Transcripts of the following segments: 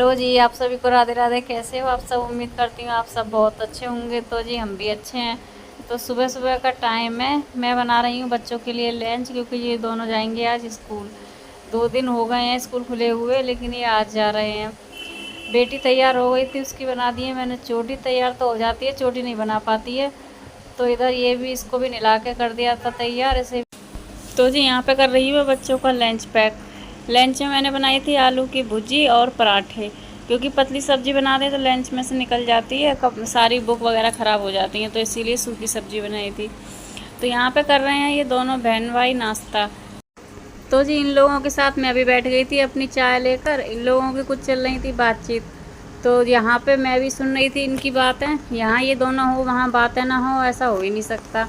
Hello जी, आप सभी को राधे राधे। कैसे हो आप सब? उम्मीद करती हूँ आप सब बहुत अच्छे होंगे। तो जी हम भी अच्छे हैं। तो सुबह सुबह का टाइम है, मैं बना रही हूँ बच्चों के लिए लंच, क्योंकि ये दोनों जाएंगे आज स्कूल। 2 दिन हो गए हैं स्कूल खुले हुए, लेकिन ये आज जा रहे हैं। बेटी तैयार हो गई थी, उसकी बना दी है मैंने चोटी। तैयार तो हो जाती है, चोटी नहीं बना पाती है। तो इधर ये भी, इसको भी नहला के कर दिया था तैयार ऐसे। तो जी यहाँ पे कर रही हूँ बच्चों का लंच पैक। लंच में मैंने बनाई थी आलू की भुजी और पराठे, क्योंकि पतली सब्जी बना दें तो लंच में से निकल जाती है, कब सारी बुक वगैरह ख़राब हो जाती हैं, तो इसीलिए सूखी सब्जी बनाई थी। तो यहाँ पे कर रहे हैं ये दोनों बहन भाई नाश्ता। तो जी इन लोगों के साथ मैं भी बैठ गई थी अपनी चाय लेकर। इन लोगों की कुछ चल रही थी बातचीत, तो यहाँ पे मैं भी सुन रही थी इनकी बातें। यहाँ ये दोनों हो, वहाँ बातें ना हो, ऐसा हो ही नहीं सकता।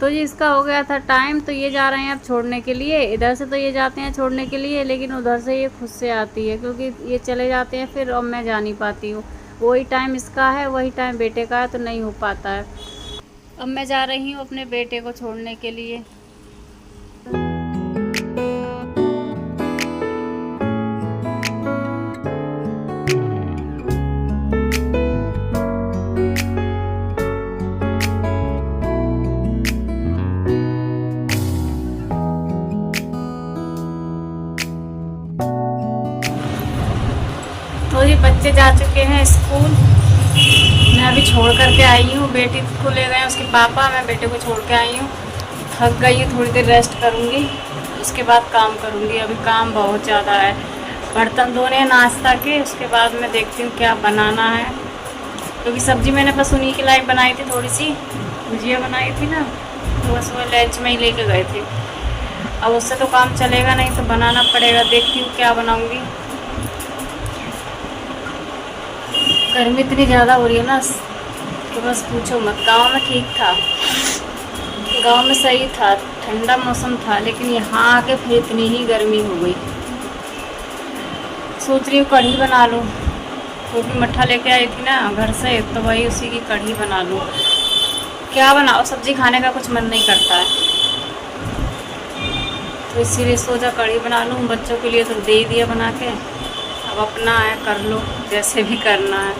तो जी इसका हो गया था टाइम, तो ये जा रहे हैं अब छोड़ने के लिए। इधर से तो ये जाते हैं छोड़ने के लिए, लेकिन उधर से ये खुद से आती है, क्योंकि ये चले जाते हैं फिर, और मैं जा नहीं पाती हूँ। वही टाइम इसका है, वही टाइम बेटे का है, तो नहीं हो पाता है। अब मैं जा रही हूँ अपने बेटे को छोड़ने के लिए। तो ये बच्चे जा चुके हैं स्कूल, मैं अभी छोड़ करके आई हूँ। बेटी को ले गए उसके पापा, मैं बेटे को छोड़ के आई हूँ। थक गई हूँ, थोड़ी देर रेस्ट करूँगी, उसके बाद काम करूँगी। अभी काम बहुत ज़्यादा है, बर्तन धोने हैं नाश्ता के, उसके बाद मैं देखती हूँ क्या बनाना है। क्योंकि सब्ज़ी मैंने बस उन्हीं के लायक बनाई थी, थोड़ी सी भुजिया बनाई थी ना, तो बस वो लंच में ही लेके गए थे। अब उससे तो काम चलेगा नहीं, तो बनाना पड़ेगा। देखती हूँ क्या बनाऊँगी। गर्मी इतनी ज़्यादा हो रही है ना कि बस पूछो मत। गांव में ठीक था, गांव में सही था, ठंडा मौसम था, लेकिन यहाँ आके फिर इतनी ही गर्मी हो गई। सोच रही हूँ कढ़ी बना लूँ, क्योंकि मट्ठा लेके आई थी ना घर से, तो वही उसी की कढ़ी बना लूँ। क्या बनाओ, सब्जी खाने का कुछ मन नहीं करता है, तो इसीलिए सोचा कढ़ी बना लूँ। बच्चों के लिए तो दे दिया बना के, अब अपना है कर लो जैसे भी करना है।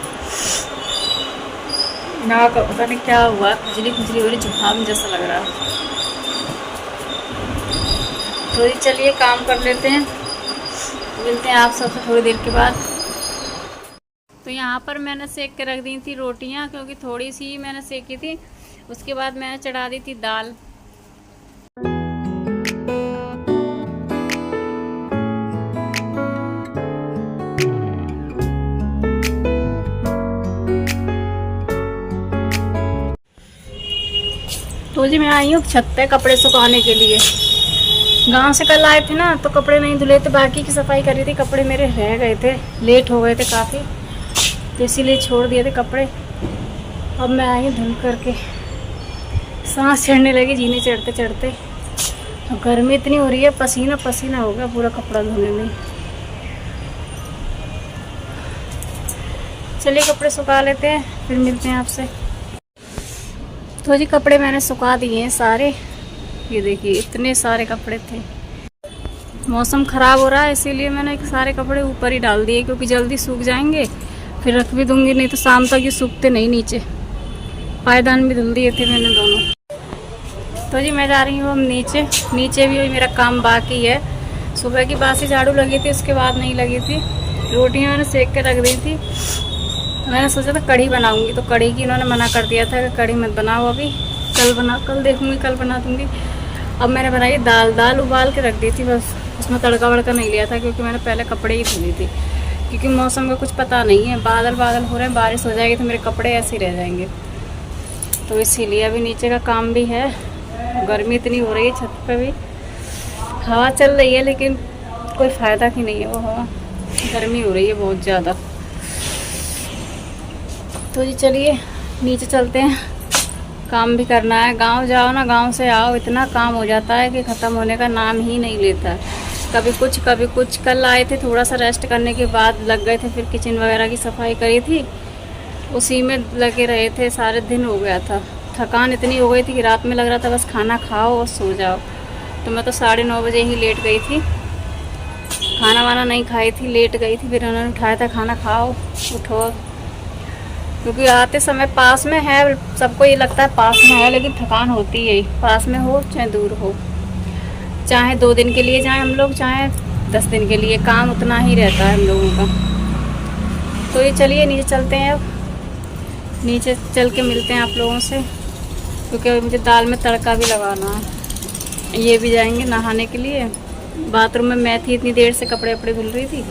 ना पता नहीं क्या हुआ, खुजली खुजली हो रही, जुकाम जैसा लग रहा है। तो ये चलिए काम कर लेते हैं, मिलते हैं आप सबसे थोड़ी देर के बाद। तो यहाँ पर मैंने सेक के रख दी थी रोटियाँ, क्योंकि थोड़ी सी मैंने सेकी थी। उसके बाद मैंने चढ़ा दी थी दाल। तो जी मैं आई हूँ छत पे कपड़े सुखाने के लिए। गांव से कल आए थे ना, तो कपड़े नहीं धुले थे, बाकी की सफाई करी थी। कपड़े मेरे रह गए थे, लेट हो गए थे काफ़ी, तो इसीलिए छोड़ दिए थे कपड़े। अब मैं आई धुल करके, सांस चढ़ने लगी जीने चढ़ते चढ़ते। अब गर्मी इतनी हो रही है, पसीना पसीना हो गया पूरा कपड़ा धोने में। चलिए कपड़े सुखा लेते हैं, फिर मिलते हैं आपसे। तो जी कपड़े मैंने सुखा दिए हैं सारे। ये देखिए इतने सारे कपड़े थे। मौसम ख़राब हो रहा है, इसीलिए मैंने सारे कपड़े ऊपर ही डाल दिए, क्योंकि जल्दी सूख जाएंगे। फिर रख भी दूंगी, नहीं तो शाम तक ये सूखते नहीं नीचे। पायदान भी धुल दिए थे मैंने दोनों। तो जी मैं जा रही हूँ अब नीचे। नीचे भी मेरा काम बाकी है। सुबह की बासी झाड़ू लगी थी, उसके बाद नहीं लगी थी। रोटियाँ मैंने सेक के रख दी थी। मैंने सोचा था कढ़ी बनाऊंगी, तो कढ़ी की इन्होंने मना कर दिया था कि कढ़ी मत बनाओ अभी, कल देखूंगी, कल बना दूंगी। अब मैंने बनाई दाल। दाल उबाल के रख दी थी, बस उसमें तड़का वड़का नहीं लिया था, क्योंकि मैंने पहले कपड़े ही धुली थी। क्योंकि मौसम का कुछ पता नहीं है, बादल बादल हो रहे हैं, बारिश हो जाएगी तो मेरे कपड़े ऐसे ही रह जाएंगे। तो इसीलिए अभी नीचे का काम भी है। गर्मी इतनी हो रही है, छत पर भी हवा चल रही है, लेकिन कोई फ़ायदा की नहीं है वो हवा। गर्मी हो रही है बहुत ज़्यादा। तो जी चलिए नीचे चलते हैं, काम भी करना है। गांव जाओ ना, गांव से आओ, इतना काम हो जाता है कि ख़त्म होने का नाम ही नहीं लेता। कभी कुछ कभी कुछ। कल आए थे, थोड़ा सा रेस्ट करने के बाद लग गए थे, फिर किचन वगैरह की सफाई करी थी, उसी में लगे रहे थे, सारे दिन हो गया था। थकान इतनी हो गई थी कि रात में लग रहा था बस खाना खाओ और सो जाओ। तो मैं तो 9:30 बजे ही लेट गई थी। खाना वाना नहीं खाई थी, लेट गई थी, फिर उन्होंने उठाया था खाना खाओ उठो, क्योंकि आते समय पास में है, सबको ये लगता है पास में है, लेकिन थकान होती है, पास में हो चाहे दूर हो, चाहे 2 दिन के लिए जाएं हम लोग, चाहे 10 दिन के लिए, काम उतना ही रहता है हम लोगों का। तो ये चलिए नीचे चलते हैं, अब नीचे चल के मिलते हैं आप लोगों से, क्योंकि मुझे दाल में तड़का भी लगाना है। ये भी जाएंगे नहाने के लिए। बाथरूम में मैं थी, इतनी देर से कपड़े वपड़े धुल रही थी,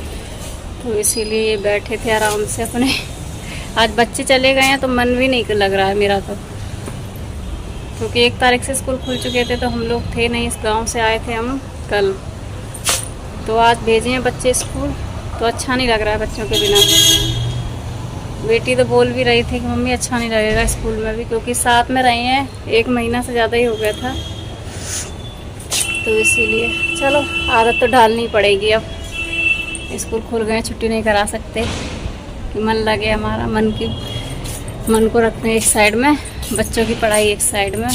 तो इसीलिए ये बैठे थे आराम से अपने। आज बच्चे चले गए हैं तो मन भी नहीं लग रहा है मेरा, तो क्योंकि 1 तारीख से स्कूल खुल चुके थे, तो हम लोग थे नहीं, इस गांव से आए थे हम कल, तो आज भेजे हैं बच्चे स्कूल, तो अच्छा नहीं लग रहा है बच्चों के बिना। बेटी तो बोल भी रही थी कि मम्मी अच्छा नहीं लगेगा स्कूल में भी, क्योंकि साथ में रहे हैं 1 महीना से ज़्यादा ही हो गया था, तो इसीलिए चलो आदत तो डालनी पड़ेगी। अब स्कूल खुल गए, छुट्टी नहीं करा सकते, कि मन लगे हमारा, मन को रखते हैं एक साइड में, बच्चों की पढ़ाई एक साइड में।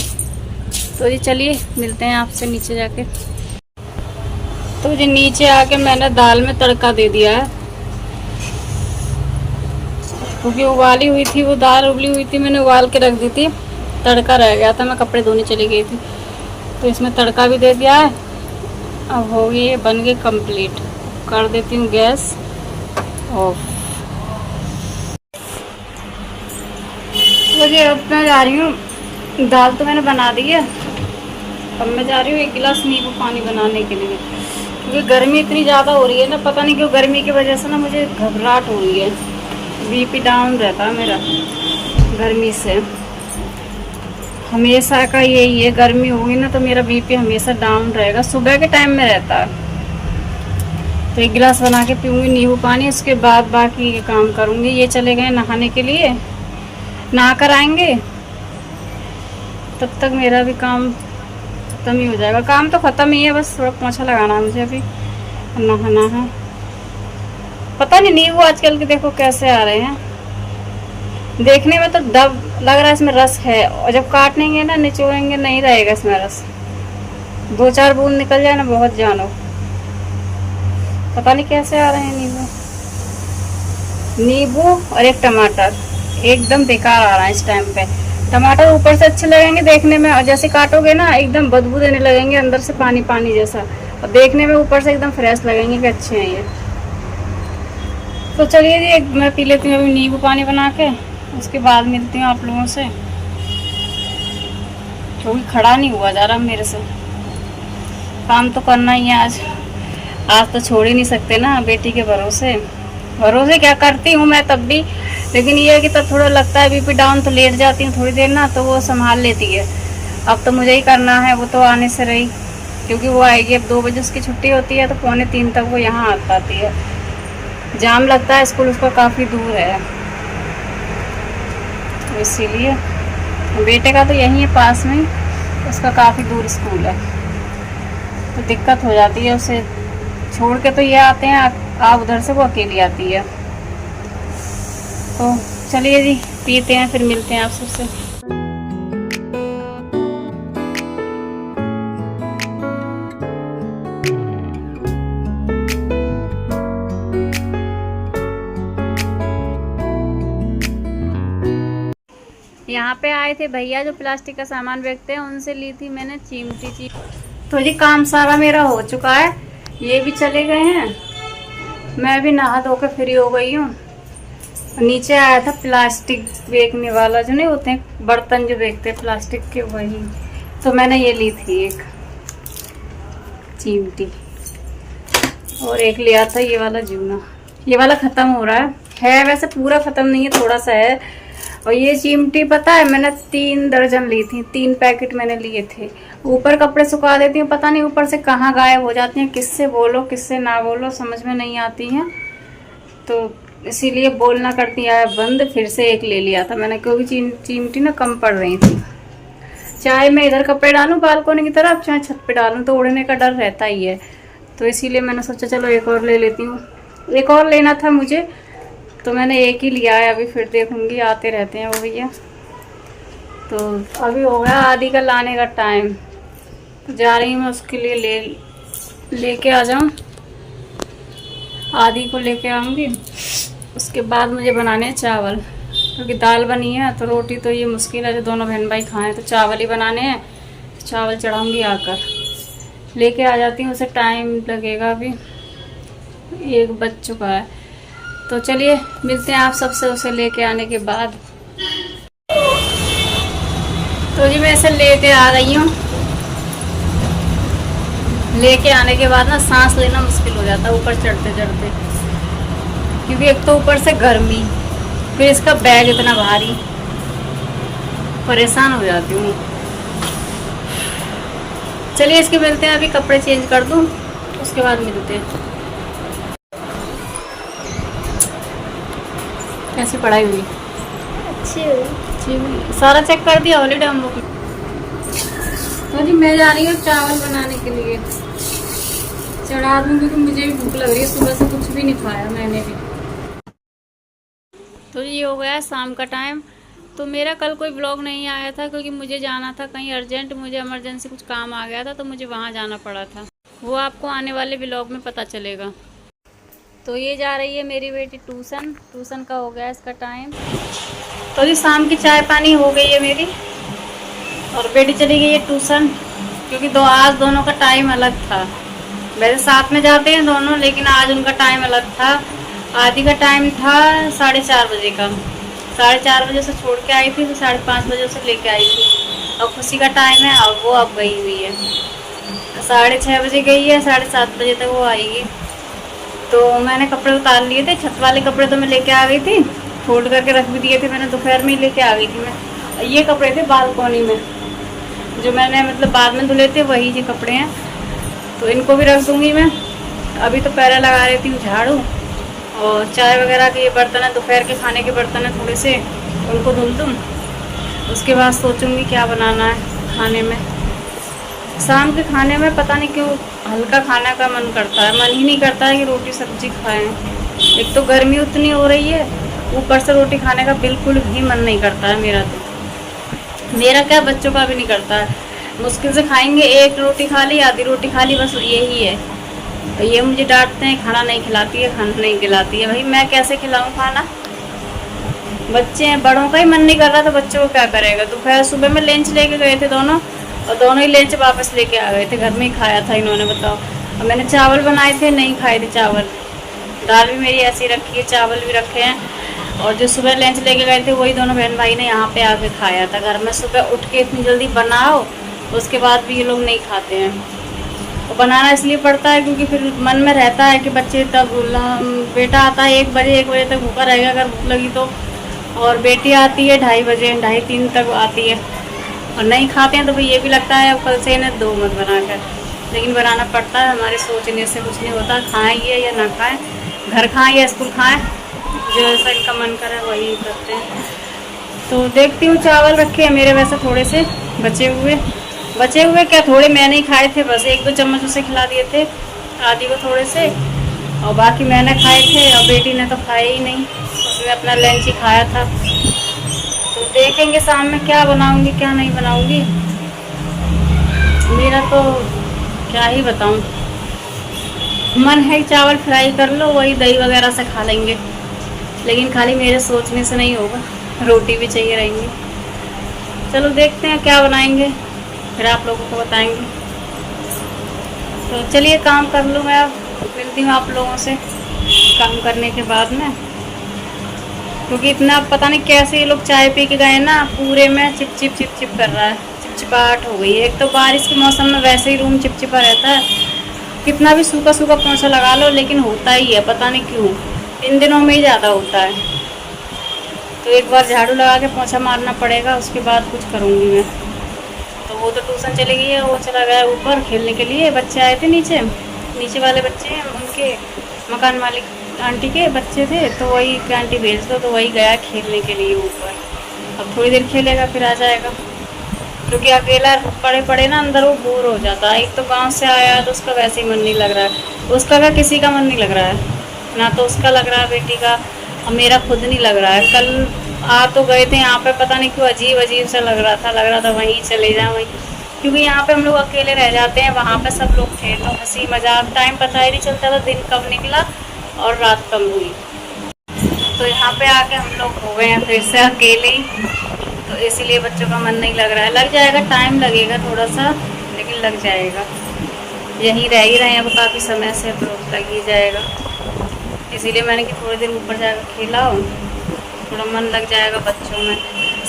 तो जी चलिए मिलते हैं आपसे नीचे जाके। तो जी नीचे आके मैंने दाल में तड़का दे दिया है, क्योंकि उबाली हुई थी, वो दाल उबली हुई थी, मैंने उबाल के रख दी थी, तड़का रह गया था, मैं कपड़े धोने चली गई थी, तो इसमें तड़का भी दे दिया है। अब हो गई, बन गई कंप्लीट। कर देती हूँ गैस ऑफ। मुझे अब मैं जा रही हूँ, दाल तो मैंने बना दी है, अब मैं जा रही हूँ 1 गिलास नींबू पानी बनाने के लिए, क्योंकि गर्मी इतनी ज़्यादा हो रही है ना, पता नहीं क्यों गर्मी की वजह से ना मुझे घबराहट हो रही है, बीपी डाउन रहता है मेरा गर्मी से, हमेशा का यही है, गर्मी होगी ना तो मेरा बीपी हमेशा डाउन रहेगा, सुबह के टाइम में रहता है। तो 1 गिलास बना के पीऊँगी नींबू पानी, उसके बाद बाकी काम करूँगी। ये चले गए नहाने के लिए, नहा कर आएंगे, तब तक मेरा भी काम खत्म ही हो जाएगा। काम तो ख़त्म ही है, बस थोड़ा पोंछा लगाना है मुझे, अभी नहाना है। पता नहीं नींबू आजकल के देखो कैसे आ रहे हैं, देखने में तो दब लग रहा है इसमें रस है, और जब काटेंगे ना, निचोड़ेंगे, नहीं रहेगा इसमें रस, 2-4 बूंद निकल जाए ना, बहुत जानो। पता नहीं कैसे आ रहे हैं नींबू और एक टमाटर, एकदम बेकार आ रहा है इस टाइम पे। टमाटर ऊपर से अच्छे लगेंगे देखने में, और जैसे काटोगे ना एकदम बदबू देने लगेंगे, अंदर से पानी पानी जैसा, और देखने में ऊपर से एकदम फ्रेश लगेंगे कि अच्छे हैं ये। तो चलिए जी मैं पी लेती हूँ अभी नींबू पानी बना के, उसके बाद मिलती हूँ आप लोगों से, क्योंकि खड़ा नहीं हुआ जा रहा मेरे से, काम तो करना ही है आज तो छोड़ ही नहीं सकते ना बेटी के भरोसे क्या करती हूँ मैं तब भी, लेकिन ये है कि तब थोड़ा लगता है बीपी डाउन, तो लेट जाती हूँ थोड़ी देर ना, तो वो संभाल लेती है। अब तो मुझे ही करना है, वो तो आने से रही, क्योंकि वो आएगी अब 2 बजे उसकी छुट्टी होती है, तो 2:45 तक वो यहाँ आ पाती है। जाम लगता है, स्कूल उसका काफ़ी दूर है, तो इसीलिए बेटे का तो यहीं है पास में, उसका काफ़ी दूर स्कूल है, तो दिक्कत हो जाती है उसे छोड़ के। तो ये आते हैं, आप उधर से, वो अकेली आती है। तो चलिए जी पीते हैं, फिर मिलते हैं आप सबसे। यहाँ पे आए थे भैया जो प्लास्टिक का सामान बेचते हैं, उनसे ली थी मैंने चिमटी। तो जी काम सारा मेरा हो चुका है, ये भी चले गए हैं, मैं भी नहा धो के फ्री हो गई हूँ। नीचे आया था प्लास्टिक बेचने वाला, जो नहीं होते हैं बर्तन जो बेचते हैं प्लास्टिक के, वही, तो मैंने ये ली थी एक चिमटी, और एक लिया था ये वाला जूना। ये वाला ख़त्म हो रहा है, वैसे पूरा ख़त्म नहीं है, थोड़ा सा है। और ये चिमटी पता है मैंने 3 दर्जन ली थी, 3 पैकेट मैंने लिए थे। ऊपर कपड़े सुखा देती हूँ, पता नहीं ऊपर से कहाँ गायब हो जाती हैं, किससे बोलो किससे ना बोलो समझ में नहीं आती हैं, तो इसीलिए बोलना करती है बंद। फिर से एक ले लिया था मैंने, क्योंकि चिमटी ना कम पड़ रही थी। चाहे मैं इधर कपड़े डालूं बालकोनी की तरफ, चाहे छत पे डालूं, तो उड़ने का डर रहता ही है, तो इसीलिए मैंने सोचा चलो एक और ले लेती हूँ। एक और लेना था मुझे, तो मैंने एक ही लिया है, अभी फिर देखूंगी, आते रहते हैं वो भैया। तो अभी हो गया आदि का लाने का टाइम, तो जा रही हूँ मैं उसके लिए लेके आ जाऊँ। आदि को लेके आऊँगी। उसके बाद मुझे बनाने हैं चावल, क्योंकि दाल बनी है तो रोटी तो ये मुश्किल है जो दोनों बहन भाई खाएं, तो चावल ही बनाने हैं। चावल चढ़ाऊँगी, आकर लेके आ जाती हूँ। उसे टाइम लगेगा, अभी 1 बज चुका है। तो चलिए मिलते हैं आप सबसे उसे लेके आने के बाद। तो जी मैं इसे लेके आ रही हूँ। लेके आने के बाद ना सांस लेना मुश्किल हो जाता है ऊपर चढ़ते चढ़ते, क्योंकि एक तो ऊपर से गर्मी, फिर इसका बैग इतना भारी, परेशान हो जाती हूँ। चलिए इसके मिलते हैं, अभी कपड़े चेंज कर दूँ उसके बाद मिलते हैं। कैसी पढ़ाई हुई? अच्छी हुई। सारा चेक कर दिया हॉलीडे हम लोग। तो जी मैं जा रही हूँ चावल बनाने के लिए, चढ़ा दूँ क्योंकि मुझे भी भूख लग रही है, सुबह से कुछ भी नहीं खाया मैंने भी। तो ये हो गया शाम का टाइम। तो मेरा कल कोई ब्लॉग नहीं आया था क्योंकि मुझे जाना था कहीं अर्जेंट, मुझे इमरजेंसी कुछ काम आ गया था तो मुझे वहाँ जाना पड़ा था। वो आपको आने वाले ब्लॉग में पता चलेगा। तो ये जा रही है मेरी बेटी ट्यूशन का हो गया इसका टाइम। तो जी शाम की चाय पानी हो गई है मेरी, और बेटी चली गई है ट्यूशन, क्योंकि आज दोनों का टाइम अलग था। वैसे साथ में जाते हैं दोनों, लेकिन आज उनका टाइम अलग था। आदि का टाइम था 4:30 बजे का, 4:30 बजे से छोड़ के आई थी, तो 5:30 बजे से लेके आई थी। और खुशी का टाइम है, अब वो अब गई हुई है, 6:30 बजे गई है, 7:30 बजे तक वो आएगी। तो मैंने कपड़े उतार लिए थे, छत वाले कपड़े तो मैं लेके आ गई थी, फोल्ड करके रख भी दिए थे मैंने, दोपहर में ही लेके आ गई थी मैं। ये कपड़े थे बालकनी में जो मैंने मतलब बाद में धुले थे, वही ये कपड़े हैं, तो इनको भी रख दूंगी मैं। अभी तो पहले लगा रही थी झाड़ू, और चाय वगैरह के ये बर्तन है, दोपहर के खाने के बर्तन है थोड़े से, उनको धुल दूँ। उसके बाद सोचूंगी क्या बनाना है खाने में। शाम के खाने में पता नहीं क्यों हल्का खाने का मन करता है, मन ही नहीं करता है कि रोटी सब्जी खाएं। एक तो गर्मी उतनी हो रही है, ऊपर से रोटी खाने का बिल्कुल भी मन नहीं करता है मेरा। तो मेरा क्या, बच्चों का भी नहीं करता है। मुश्किल से खाएंगे, 1 रोटी खा ली, आधी रोटी खा ली, बस यही है। तो ये मुझे डांटते हैं खाना नहीं खिलाती है, खाना नहीं खिलाती है। भाई मैं कैसे खिलाऊं खाना, बच्चे हैं, बड़ों का ही मन नहीं कर रहा तो बच्चों को क्या करेगा। दोपहर सुबह में लंच लेके गए थे दोनों, और दोनों ही लंच वापस लेके आ गए थे, घर में ही खाया था इन्होंने, बताओ। और मैंने चावल बनाए थे, नहीं खाए थे चावल। दाल भी मेरी ऐसी रखी है, चावल भी रखे हैं, और जो सुबह लंच लेके गए थे वही दोनों बहन भाई ने यहाँ पे आके खाया था। घर में सुबह उठ के इतनी जल्दी बनाओ, उसके बाद भी ये लोग नहीं खाते हैं। तो बनाना इसलिए पड़ता है क्योंकि फिर मन में रहता है कि बच्चे तब, बेटा आता है 1 बजे, 1 बजे तक भूखा रहेगा अगर भूख लगी तो, और बेटी आती है 2:30 बजे, 2:30-3 तक आती है, और नहीं खाते हैं तो फिर ये भी लगता है अब कल से इन्हें दो मत बना कर। लेकिन बनाना पड़ता है, हमारे सोचने से कुछ नहीं होता, खाएँ ये या ना खाएँ, घर खाएँ या स्कूल खाएँ, जो जैसा इनका मन करे वही करते हैं। तो देखती हूँ, चावल रखे हैं मेरे वैसे थोड़े से बचे हुए क्या, थोड़े मैंने ही खाए थे, बस 1-2 चम्मच उसे खिला दिए थे, आदि को थोड़े से, और बाकी मैंने खाए थे, और बेटी ने तो खाए ही नहीं, उसने अपना लंच ही खाया था। तो देखेंगे शाम में क्या बनाऊंगी क्या नहीं बनाऊंगी। मेरा तो क्या ही बताऊं, मन है चावल फ्राई कर लो, वही दही वगैरह से खा लेंगे, लेकिन खाली मेरे सोचने से नहीं होगा, रोटी भी चाहिए रहेंगी। चलो देखते हैं क्या बनाएंगे, फिर आप लोगों को बताएंगे। तो चलिए काम कर लूँ मैं, अब मिलती हूँ आप लोगों से काम करने के बाद में, क्योंकि इतना पता नहीं कैसे ये लोग चाय पी के गए ना, पूरे में चिप चिप कर रहा है, चिपचिपाहट हो गई है। एक तो बारिश के मौसम में वैसे ही रूम चिपचिपा रहता है, कितना भी सूखा पोंछा लगा लो लेकिन होता ही है, पता नहीं क्यों इन दिनों में ही ज़्यादा होता है। तो एक बार झाड़ू लगा के पोंछा मारना पड़ेगा, उसके बाद कुछ करूँगी मैं। तो वो तो ट्यूशन चली गई है, वो चला गया ऊपर खेलने के लिए। बच्चे आए थे नीचे वाले बच्चे हैं, उनके मकान मालिक आंटी के बच्चे थे, तो वही आंटी भेज दो, तो वही गया खेलने के लिए ऊपर। अब थोड़ी देर खेलेगा फिर आ जाएगा, क्योंकि अकेला पड़े ना अंदर वो बोर हो जाता है। एक तो गांव से आया है तो उसका वैसे ही मन नहीं लग रहा है, उसका का किसी का मन नहीं लग रहा है ना, तो उसका लग रहा है बेटी का, और मेरा खुद नहीं लग रहा है। कल आ तो गए थे यहाँ पे, पता नहीं क्यों अजीब सा लग रहा था वहीं चले जाएं वहीं, क्योंकि यहाँ पे हम लोग अकेले रह जाते हैं, वहाँ पे सब लोग थे तो हंसी मजाक, टाइम पता ही नहीं चलता था दिन कब निकला और रात कम हुई। तो यहाँ पे आके हम लोग हो गए हैं फिर से अकेले ही, तो इसीलिए बच्चों का मन नहीं लग रहा है। लग जाएगा, टाइम लगेगा थोड़ा सा, लेकिन लग जाएगा। यहीं रह ही रहे हैं अब काफ़ी समय से, तो लग ही जाएगा। इसीलिए मैंने कि थोड़ी देर ऊपर जाकर खेला हो, थोड़ा मन लग जाएगा बच्चों में।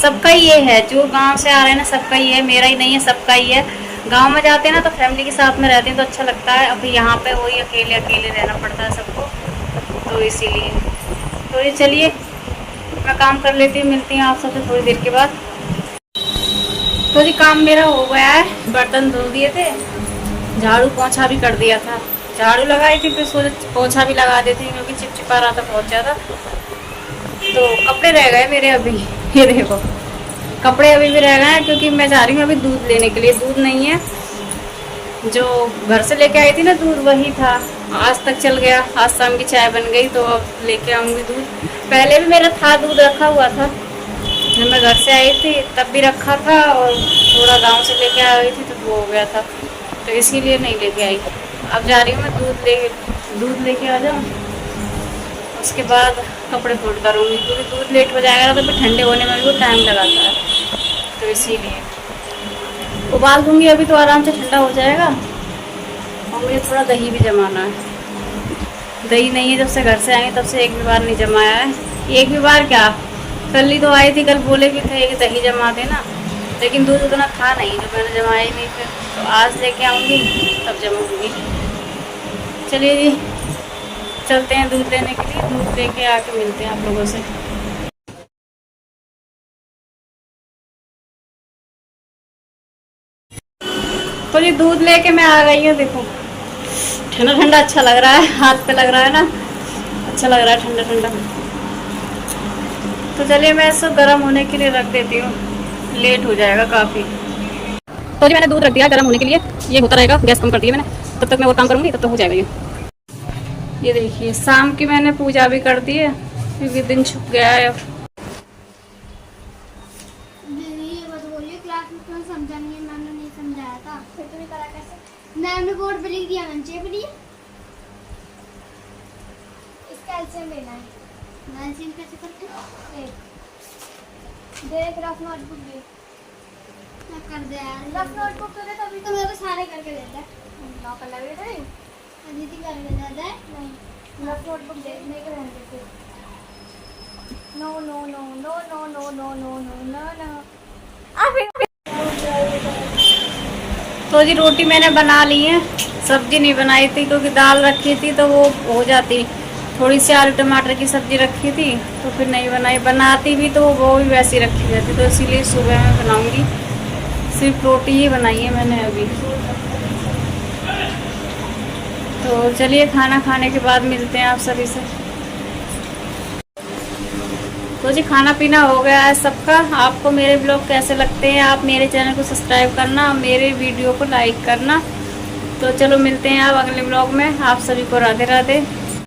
सबका ये है, जो गांव से आ रहे हैं ना, सबका ही है, मेरा ही नहीं है, सबका ही है। गांव में जाते हैं ना तो फैमिली के साथ में रहते हैं तो अच्छा लगता है। अभी यहाँ पे वही अकेले अकेले रहना पड़ता है सबको, तो इसीलिए। तो ये चलिए मैं काम कर लेती हूँ, मिलती हूँ आप सबसे थोड़ी देर के बाद। तो जी काम मेरा हो गया है, बर्तन धो दिए थे, झाड़ू पोछा भी कर दिया था। झाड़ू लगाई थी फिर सोचा पोछा भी लगा देती हूँ, क्योंकि चिपचिपा रहा था बहुत ज़्यादा। तो कपड़े रह गए मेरे अभी, ये देखो कपड़े अभी भी रह गए हैं, क्योंकि मैं जा रही हूँ अभी दूध लेने के लिए। दूध नहीं है, जो घर से लेके आई थी ना दूध, वही था, आज तक चल गया। आज शाम की चाय बन गई, तो अब लेके आऊँगी दूध। पहले भी मेरा था, दूध रखा हुआ था जब मैं घर से आई थी, तब भी रखा था, और थोड़ा गांव से लेके आई थी तो वो हो गया था, तो इसीलिए नहीं लेके आई। अब जा रही हूँ मैं दूध लेके आ जाऊँ, उसके बाद कपड़े फोल्ड करूँगी, क्योंकि दूध लेट हो जाएगा ना तो फिर ठंडे होने में भी वो टाइम लगाता है, तो इसीलिए उबाल दूँगी अभी, तो आराम से ठंडा हो जाएगा। और मुझे थोड़ा दही भी जमाना है। दही नहीं है, जब से घर से आई तब से एक भी बार नहीं जमाया है। एक भी बार क्या, कल ही तो आई थी, कल बोले भी थे कि दही जमा देना, लेकिन दूध उतना था नहीं, जो मैंने जमाया ही नहीं। फिर तो आज लेके आऊँगी तब जमाऊँगी। चलिए जी चलते हैं दूध लेने के लिए, दूध लेके आके मिलते हैं आप लोगों से। तो ये दूध लेके मैं आ गई हूँ, देखो ठंडा ठंडा अच्छा लग रहा है, हाथ पे लग रहा है ना, अच्छा लग रहा है ठंडा ठंडा। तो चलिए मैं इसको गर्म होने के लिए रख देती हूँ, लेट हो जाएगा काफ़ी। तो जी मैंने दूध रख दिया गर्म होने के लिए, ये होता रहेगा, गैस कम कर दी है मैंने, तब तक मैं वो काम करूँगी, तब तक हो जाएगा ये देखिए शाम की मैंने पूजा भी कर दी है, क्योंकि दिन छुप गया है अब। क्लास में क्यों समझा नहीं है, मैम ने नहीं समझाया था, फिर तुम्हें करा कैसे? मैम ने बोर्ड पे लिख दिया, मैंने चेप दिया। इसका एलसीएम लेना है, मैं एलसीएम कैसे करते हैं? देख रफ नोटबुक दे, मैं कर दे यार, रफ नोटबुक दे, तभी तो मेरे को सारे करके देता है। नौकर लग रहे थे अदिति करके देता है, नहीं रफ नोटबुक देखने के रहने देते। No no no no no no no no no no no. तो जी रोटी मैंने बना ली है, सब्जी नहीं बनाई थी, क्योंकि दाल रखी थी तो वो हो जाती। थोड़ी सी आलू टमाटर की सब्जी रखी थी, तो फिर नहीं बनाई। बनाती भी तो वो भी वैसी रखी जाती, तो इसीलिए सुबह में बनाऊंगी। सिर्फ रोटी ही बनाई है मैंने अभी। तो चलिए खाना खाने के बाद मिलते हैं आप सभी से। तो जी खाना पीना हो गया है सबका। आपको मेरे ब्लॉग कैसे लगते हैं, आप मेरे चैनल को सब्सक्राइब करना, मेरे वीडियो को लाइक करना। तो चलो मिलते हैं आप अगले ब्लॉग में। आप सभी को राधे राधे।